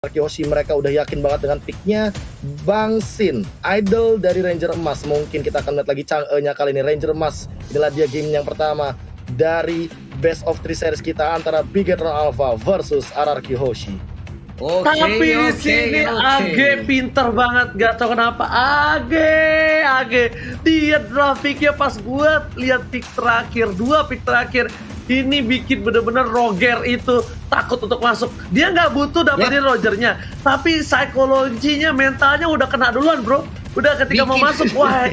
Kyoshi mereka udah yakin banget dengan picknya Bang Sin, idol dari Ranger Emas. Mungkin kita akan lihat lagi Chang'e-nya kali ini. Ranger Emas, inilah dia game yang pertama dari Best of 3 series kita antara Bigetron Alpha versus RRQ Hoshi. Tapi di sini Age pinter banget, gak tau kenapa Age dia grafiknya pas gua lihat pick terakhir, 2 pick terakhir ini bikin bener-bener Roger itu takut untuk masuk. Dia nggak butuh dapetin Rogernya, tapi psikologinya, mentalnya udah kena duluan, bro. Udah ketika mau masuk, wah,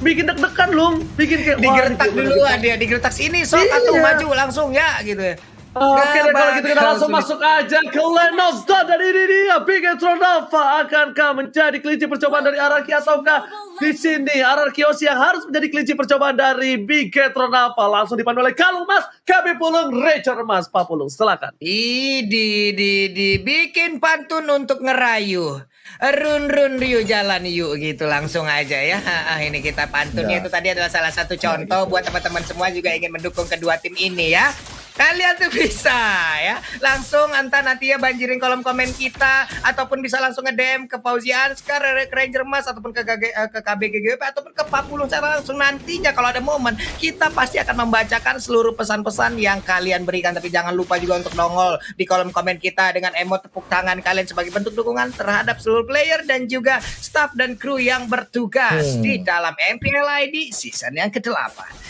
bikin deg-degan loh, bikin kayak digertak duluan dia, digertak sini, sok atau maju langsung ya gitu ya. Oke deh, kalau gitu kita langsung masuk aja ke Land of Stone. Dan ini dia Bigetron Alpha. Akankah menjadi kelinci percobaan dari RRQ ataukah di sini RRQ Hoshi yang harus menjadi kelinci percobaan dari Bigetron Alpha? Langsung dipandu oleh Kalung Mas, KB Pulung, Ranger Mas, Pak Pulung, silakan. Dibikin pantun untuk ngerayu. Run yuk, jalan yuk gitu langsung aja ya. Ini kita pantunnya itu tadi adalah salah satu contoh buat teman-teman semua juga ingin mendukung kedua tim ini ya. Kalian tuh bisa ya langsung entah nanti ya banjirin kolom komen kita, ataupun bisa langsung nge-DM ke Fauzi Anskar, Ranger Mas, ataupun ke KBGGP, ataupun ke Pak Pulung secara langsung. Nantinya kalau ada momen kita pasti akan membacakan seluruh pesan-pesan yang kalian berikan. Tapi jangan lupa juga untuk nongol di kolom komen kita dengan emot tepuk tangan kalian sebagai bentuk dukungan terhadap seluruh player dan juga staff dan kru yang bertugas di dalam MPL ID season yang ke-8.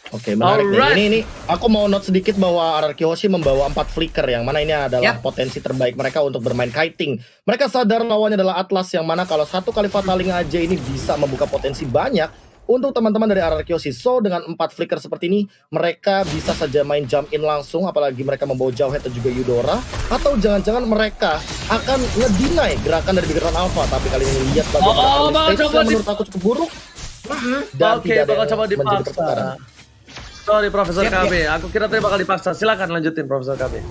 Oke, menarik nih. Ini aku mau note sedikit bahwa RRQ Hoshi membawa 4 flicker, yang mana ini adalah potensi terbaik mereka untuk bermain kiting. Mereka sadar lawannya adalah Atlas, yang mana kalau satu kali fataling aja ini bisa membuka potensi banyak untuk teman-teman dari RRQ Hoshi. So dengan 4 flicker seperti ini, mereka bisa saja main jump in langsung, apalagi mereka membawa Jawhead dan juga Eudora. Atau jangan-jangan mereka akan ngedinai gerakan dari Bigetron Alpha. Tapi kali ini lihat bagaimana stage yang menurut aku cukup buruk. Dan tidak ada yang menjadi pertukaran. Sorry Profesor KB, aku kira tadi bakal dipaksa. Silakan lanjutin Profesor KB.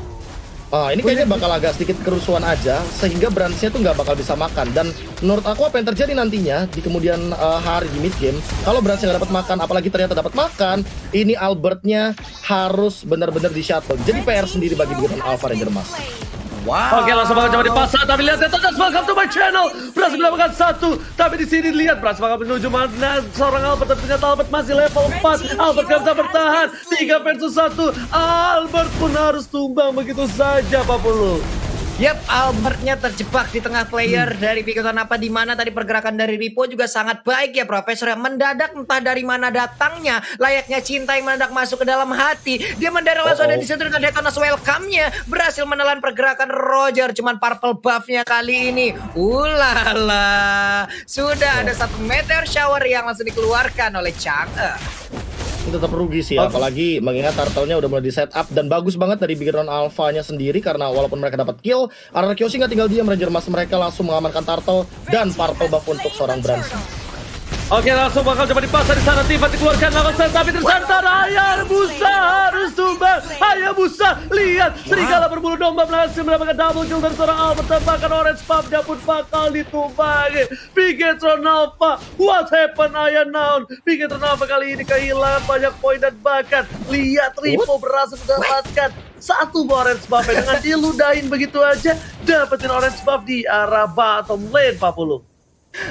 Ini kayaknya bakal agak sedikit kerusuhan aja, sehingga Brands-nya tuh nggak bakal bisa makan. Dan menurut aku apa yang terjadi nantinya di kemudian hari di mid game, kalau Brands-nya nggak dapat makan, apalagi ternyata dapat makan, ini Albert-nya harus benar-benar di shutdown. Jadi PR sendiri bagi Bigetron Alpha Ranger Mas. Wow. Oke, langsung bakal coba dipasang, tapi lihat ya, welcome to my channel. Berhasil mendapatkan 1, tapi di sini lihat berhasil bakal menuju mana seorang Albert, dan ternyata Albert masih level 4. Albert gak bisa bertahan, 3 versus 1. Albert pun harus tumbang begitu saja, Pak Pulung. Yap, Albertnya terjebak di tengah player dari Bigetron apa, di mana tadi pergerakan dari Ripo juga sangat baik ya Profesor. Yang mendadak entah dari mana datangnya, layaknya cinta yang mendadak masuk ke dalam hati. Dia mendadak langsung ada di situ dengan Detonas welcome-nya, berhasil menelan pergerakan Roger. Cuman purple buff-nya kali ini, ulala, sudah ada 1 meteor shower yang langsung dikeluarkan oleh Chang'e. Tetap rugi sih, apalagi mengingat turtle-nya udah mulai di setup. Dan bagus banget dari Bigetron Alpha-nya sendiri, karena walaupun mereka dapat kill, RRQ Hoshi nggak tinggal diam. Ranger Mas mereka langsung mengamankan turtle dan purple buff untuk seorang Brands. Oke, langsung bakal coba dipasang di sana. Tifa dikeluarkan langsung, tapi tersantar. Hayabusa harus tumbang. Hayabusa, lihat serigala berbulu domba berhasil mendapatkan double kill dari seorang Albert. Bahkan orange puff-nya pun bakal ditumbangi. Bigetron Alpha, what happened Aya Naon? Bigetron Alpha kali ini kehilangan banyak poin, dan bahkan lihat Ripo berhasil mendapatkan 1 orange buff dengan diludahin begitu aja, dapetin orange buff di arah bottom lane, Pak Pulung.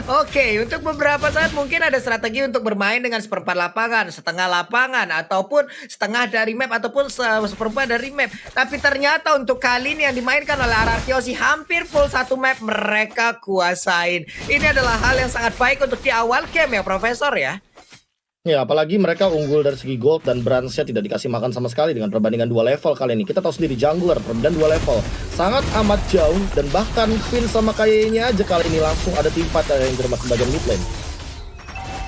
Oke, untuk beberapa saat mungkin ada strategi untuk bermain dengan seperempat lapangan, setengah lapangan, ataupun setengah dari map, ataupun seperempat dari map. Tapi ternyata untuk kali ini yang dimainkan oleh RRQ Hoshi hampir full 1 map mereka kuasain. Ini adalah hal yang sangat baik untuk di awal game ya Profesor ya. Ya, apalagi mereka unggul dari segi gold, dan Brands-nya tidak dikasih makan sama sekali dengan perbandingan 2 level kali ini. Kita tahu sendiri jungler perbedaan 2 level sangat amat jauh, dan bahkan Finn sama Kaye-nya aja kali ini langsung ada tim fight dari yang bermain bagian mid lane.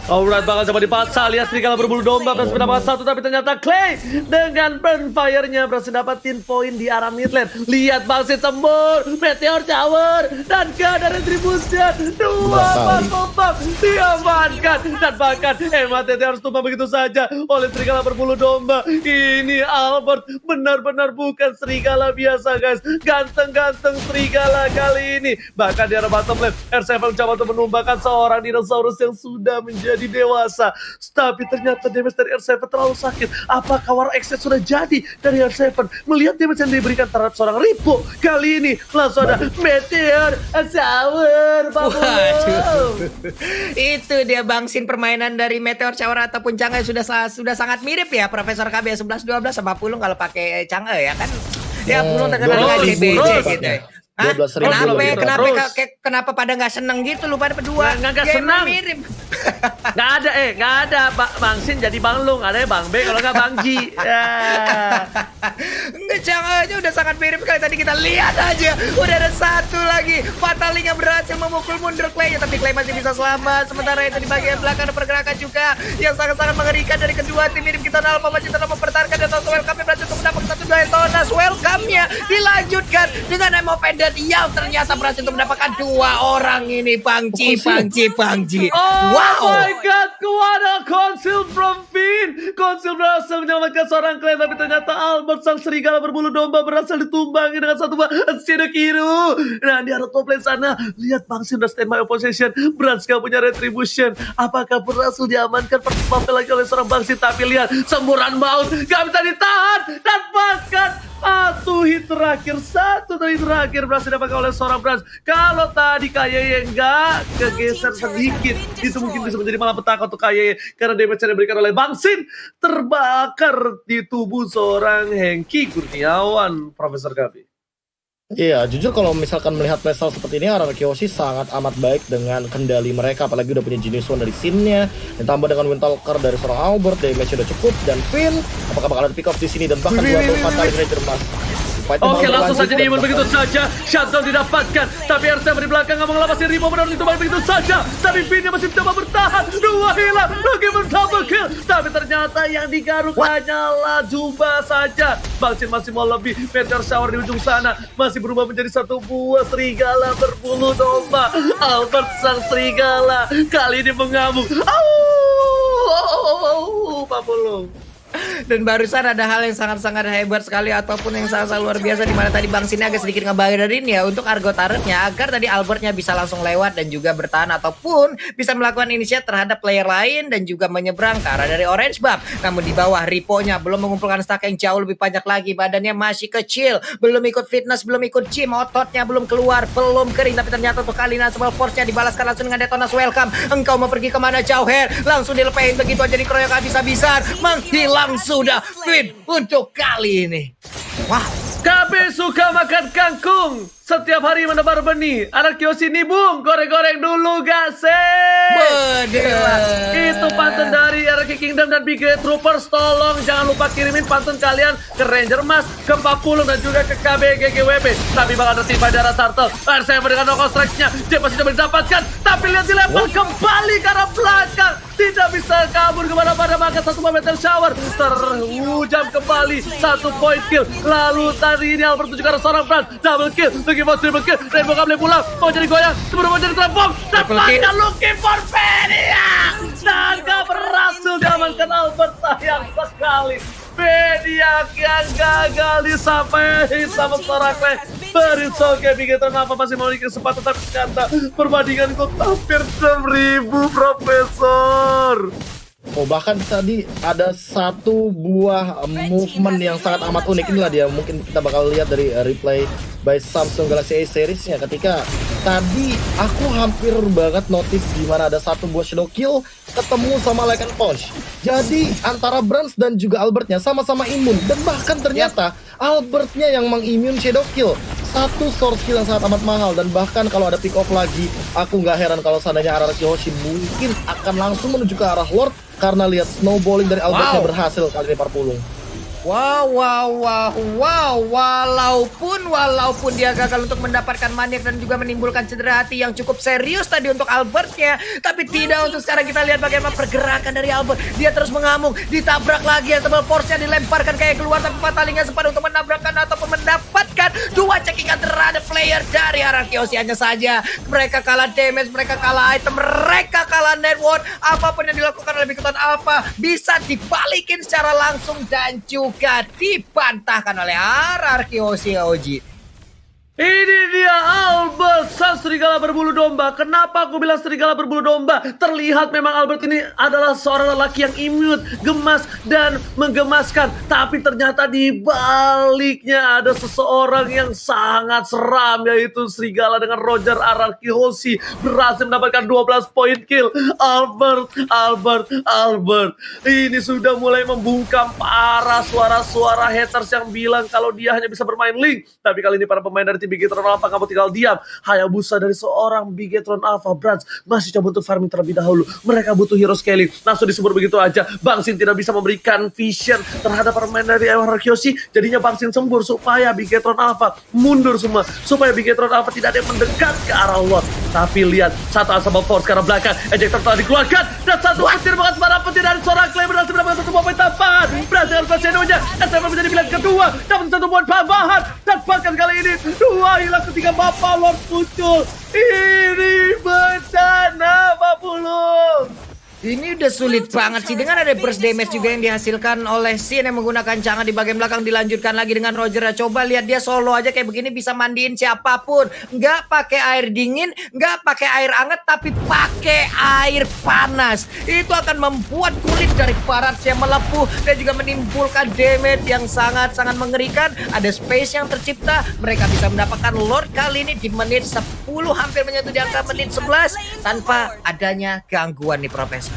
Alright, bakal coba dipasang. Lihat serigala berbulu domba berhasil mendapatkan 1, tapi ternyata Clay dengan burn fire-nya berhasil dapatin poin di arah mid lane. Lihat Bangsit sembur, meteor shower, dan gak ada retribution. 2 pop-up diamankan, dan bahkan MHTT harus tumbang begitu saja oleh serigala berbulu domba. Ini Albert benar-benar bukan serigala biasa, guys. Ganteng-ganteng serigala kali ini. Bahkan di arah bottom lane, R7 mencoba untuk menumbangkan seorang dinosaurus yang sudah menjadi menjadi dewasa. Tapi ternyata damage dari R7 terlalu sakit. Apakah War Exchange sudah jadi dari R7? Melihat damage yang diberikan terhadap seorang Ripo, kali ini langsung ada Meteor Shower. Waduh. Itu dia Bangsin, permainan dari Meteor Shower ataupun Chang'e sudah sangat mirip ya Profesor KB 11-12 sama Pulung kalau pakai Chang'e ya kan. Ya Pulung terkenal dengan CBC gitu. Hah? 12.000 Kenapa pada nggak seneng gitu lu pada berdua? Nggak Ya, senang. emang mirip. Nggak ada Bang Sin jadi Bang Lung, ada Bang B kalau nggak Bang Ji. Ya. Enggak, Chang'e aja udah sangat mirip sekali. Tadi kita lihat aja udah ada satu lagi. Fataling yang berhasil memukul mundur Clay, tapi Clay masih bisa selamat. Sementara itu di bagian belakang ada pergerakan juga yang sangat-sangat mengerikan dari kedua tim. Mirip kita Alpha masih tetap mempertahankan Detonas. Welcome berhasil untuk mendapatkan satu Detonas. Welcome-nya dilanjutkan dengan Emo Pendant yang ternyata berhasil untuk mendapatkan dua orang ini. Bang Ji. Oh Wow. my god, kuada Conceal from Finn. Conceal berhasil menyelamatkan seorang Clay, tapi ternyata Albert sang serigala berbulu domba berhasil ditumbangi dengan satu buah Shidokiru. Nah, di arah top lane sana, lihat Bang Sin udah standby opposition. Brans gak punya retribution. Apakah berhasil diamankan pertama lagi oleh seorang Bang Sin? Tapi lihat, semburan maut gak bisa ditahan. Dan bahkan satu hit terakhir berhasil dapatkan oleh seorang Brans. Kalau tadi KYY enggak kegeser sedikit, itu mungkin bisa menjadi malapetaka untuk KYY karena damage yang diberikan oleh Bang Sin terbakar di tubuh seorang Hengki Kurniawan, Profesor Gabi. Iya, jujur kalau misalkan melihat playstyle seperti ini, RRQ Hoshi sangat amat baik dengan kendali mereka, apalagi udah punya Genius One dari Sin-nya, ditambah dengan Windtalker dari seorang Albert, damage udah cukup, dan Finn, apakah bakal ada pick off di sini, dan bahkan dua kali Ranger Mas. Oke, langsung saja diimun begitu saja. Shutdown didapatkan, tapi R7 di belakang nggak mau ngelapasin Ripo, benar itu begitu saja. Tapi Finn masih mencoba bertahan, dua hilang, lagi double kill. Tapi ternyata yang digaruk hanyalah Juba saja. Bang Sin masih mau lebih. Meteor Shower di ujung sana masih berubah menjadi satu buah serigala berbulu domba. Albert sang serigala kali ini mengamuk. Pak Pulung. Dan barusan ada hal yang sangat-sangat hebat sekali ataupun yang sangat-sangat luar biasa, di mana tadi Bang Sin agak sedikit ngebayarin ya untuk Argo turretnya agar tadi Albertnya bisa langsung lewat dan juga bertahan ataupun bisa melakukan initiate terhadap player lain dan juga menyeberang ke arah dari Orange Buff. Namun di bawah Ripo-nya belum mengumpulkan stack yang jauh lebih banyak lagi, badannya masih kecil, belum ikut fitness, belum ikut gym, ototnya belum keluar, belum kering. Tapi ternyata untuk kali ini Small Force-nya dibalaskan langsung dengan Detonas. Welcome, engkau mau pergi kemana jauh Hair? Langsung dilepain begitu aja, dikeroyok habis-habisan, menghilang sudah Finn untuk kali ini. Wow. KB suka makan kangkung, setiap hari menebar benih. Anak Kiyoshi nih bung, goreng-goreng dulu gak sih? Bener. Itu pantun dari RRQ Kingdom dan Big Red Troopers. Tolong jangan lupa kirimin pantun kalian ke Ranger Mas, ke 40 dan juga ke KB GGWP. Tapi bakal tertimpa darah Turtle. R7 dengan knockout strikes-nya, dia pasti coba didapatkan. Tapi lihat dilempar kembali ke arah belakang. Tidak bisa kabur kemana-mana, maka satu Meteor Shower terhujam kembali. Satu point kill. Lalu tadi ini Albert menuju ke arah seorang Brand. Double kill, looking for triple kill. Rainbow gak boleh pulang, mau jadi goyang sebelum mau jadi telepon. Dapatkan looking for Pedia. Dan gak berhasil diamankan Albert, sayang sekali. Pedia yang gagal disampaikan sama seorang Clay. Berisoke Bigeton apa masih memiliki kesempatan, tapi ternyata perbandingan kok hampir 6.000 Profesor. Oh, bahkan tadi ada satu buah movement yang sangat amat unik. Inilah dia, mungkin kita bakal lihat dari replay by Samsung Galaxy A series-nya, ketika tadi aku hampir banget notice di mana ada satu buah shadow kill ketemu sama Like and Punch. Jadi antara Brans dan juga Albertnya sama-sama imun, dan bahkan ternyata Albertnya yang mengimun shadow kill. Satu source kill yang sangat amat mahal, dan bahkan kalau ada pick off lagi, aku nggak heran kalau seandainya RRQ Hoshi mungkin akan langsung menuju ke arah Lord, karena lihat snowballing dari Albertnya berhasil kali ini Parpulung. Wow, walaupun dia gagal untuk mendapatkan maniak dan juga menimbulkan cedera hati yang cukup serius tadi untuk Albertnya, tapi tidak untuk sekarang. Kita lihat bagaimana pergerakan dari Albert. Dia terus mengamuk, ditabrak lagi, Table Force-nya dilemparkan kayak keluar, tapi Fatalingnya sempat untuk menabrakkan ataupun mendapatkan dua cekikan terhadap player dari RRQ Hoshi. Hanya saja mereka kalah damage, mereka kalah item, mereka kalah network. Apapun yang dilakukan oleh Bigeton Alpha bisa dibalikin secara langsung dan juga dibantahkan oleh RRQ Hoshi. Ini dia Albert, sang serigala serigala berbulu domba. Kenapa aku bilang serigala berbulu domba? Terlihat memang Albert ini adalah seorang lelaki yang imut, gemas, dan menggemaskan. Tapi ternyata di baliknya ada seseorang yang sangat seram, yaitu serigala dengan Roger Ararkihoshi berhasil mendapatkan 12 poin kill. Albert. Ini sudah mulai membungkam para suara-suara haters yang bilang kalau dia hanya bisa bermain Link. Tapi kali ini para pemain dari tim Bigetron Alpha kamu tinggal diam. Hayabusa dari seorang Bigetron Alpha Brands masih coba untuk farming terlebih dahulu. Mereka butuh hero scaling. Langsung disebut begitu aja. Bang Sin tidak bisa memberikan vision terhadap pemain dari Ararkihoshi. Jadinya Bang Sin sembur supaya Bigetron Alpha mundur semua. Supaya Bigetron Alpha tidak ada yang mendekat ke arah Lord. Tapi lihat, satu Asaba Force ke arah belakang. Ejector telah dikeluarkan. Dan satu petir banget para petir dari seorang Clay berhasil mendapatkan satu poin tambahan. Berhasil dengan Shadow-nya. SM menjadi pilihan kedua. Dapat satu poin tambahan. Dan bahkan kali ini dua hilang ketika Bapak Lord muncul. Ini bencana Pak Pulung. Ini udah sulit banget sih. Dengan ada burst damage juga yang dihasilkan oleh Sin yang menggunakan cangan di bagian belakang. Dilanjutkan lagi dengan Roger. Coba lihat dia solo aja kayak begini bisa mandiin siapapun. Nggak pakai air dingin, nggak pakai air hangat, tapi pakai air panas. Itu akan membuat kulit dari Barats yang melepuh dan juga menimbulkan damage yang sangat-sangat mengerikan. Ada space yang tercipta. Mereka bisa mendapatkan Lord kali ini di menit 10, hampir menyentuh di angka menit 11 tanpa adanya gangguan nih Profesor.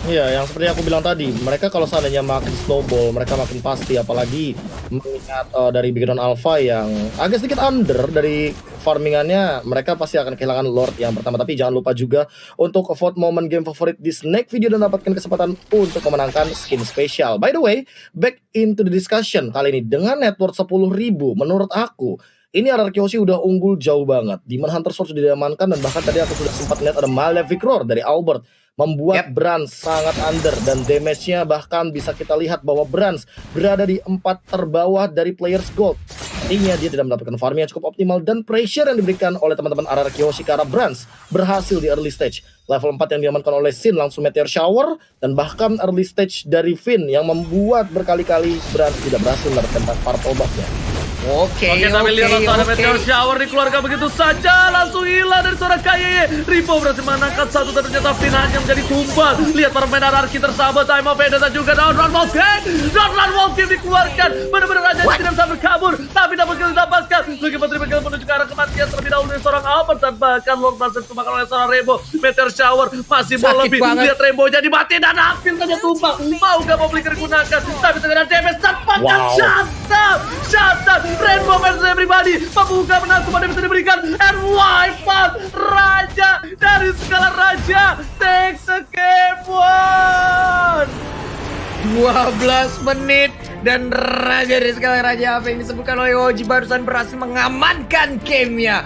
Iya, yang seperti aku bilang tadi, mereka kalau seandainya makin snowball, mereka makin pasti. Apalagi mengingat dari Bigetron Alpha yang agak sedikit under dari farmingannya, mereka pasti akan kehilangan Lord yang pertama. Tapi jangan lupa juga untuk vote momen game favorit di Snake Video dan dapatkan kesempatan untuk memenangkan skin spesial. By the way, back into the discussion kali ini dengan net worth 10.000, menurut aku ini Ararkihoshi udah unggul jauh banget. Demon Hunter Sword sudah diamankan dan bahkan tadi aku sudah sempat lihat ada Malefic Roar dari Albert membuat Brands sangat under dan damage-nya bahkan bisa kita lihat bahwa Brands berada di 4 terbawah dari players gold. Artinya dia tidak mendapatkan farming yang cukup optimal dan pressure yang diberikan oleh teman-teman Ararkihoshi ke arah Brands berhasil di early stage. Level 4 yang diamankan oleh Sin langsung Meteor Shower dan bahkan early stage dari Finn yang membuat berkali-kali Brands tidak berhasil mendapatkan purple buff-nya. Oke, sambil lihat ada Meteor Shower dikeluarkan begitu saja, langsung hilang dari seorang KYY. Ripo berhasil menangkap satu, tapi ternyata Finn hanya menjadi tumbal. Lihat permain Ararki tersahabat, Time of Vendetta juga Downrun Wolfgang dikeluarkan. Benar-benar aja tidak bisa berkabur, tapi dapat didapatkan. Lucky Patri bergerak menuju ke arah kematian terlebih dahulu dari seorang Albert dan bahkan Lord berhasil dimakan oleh seorang Rainbow. Meteor Shower masih mau lebih. Lihat Rainbow jadi mati dan Afil saja tumbang. Mau gak mau Flicker digunakan, tapi terkena damage dapatkan shut up. Rainbow versus everybody, pembuka menang semua bisa diberikan and wipe out raja dari segala raja takes a game one. 12 menit dan raja dari segala raja apa yang disebutkan oleh Oji barusan berhasil mengamankan gamenya.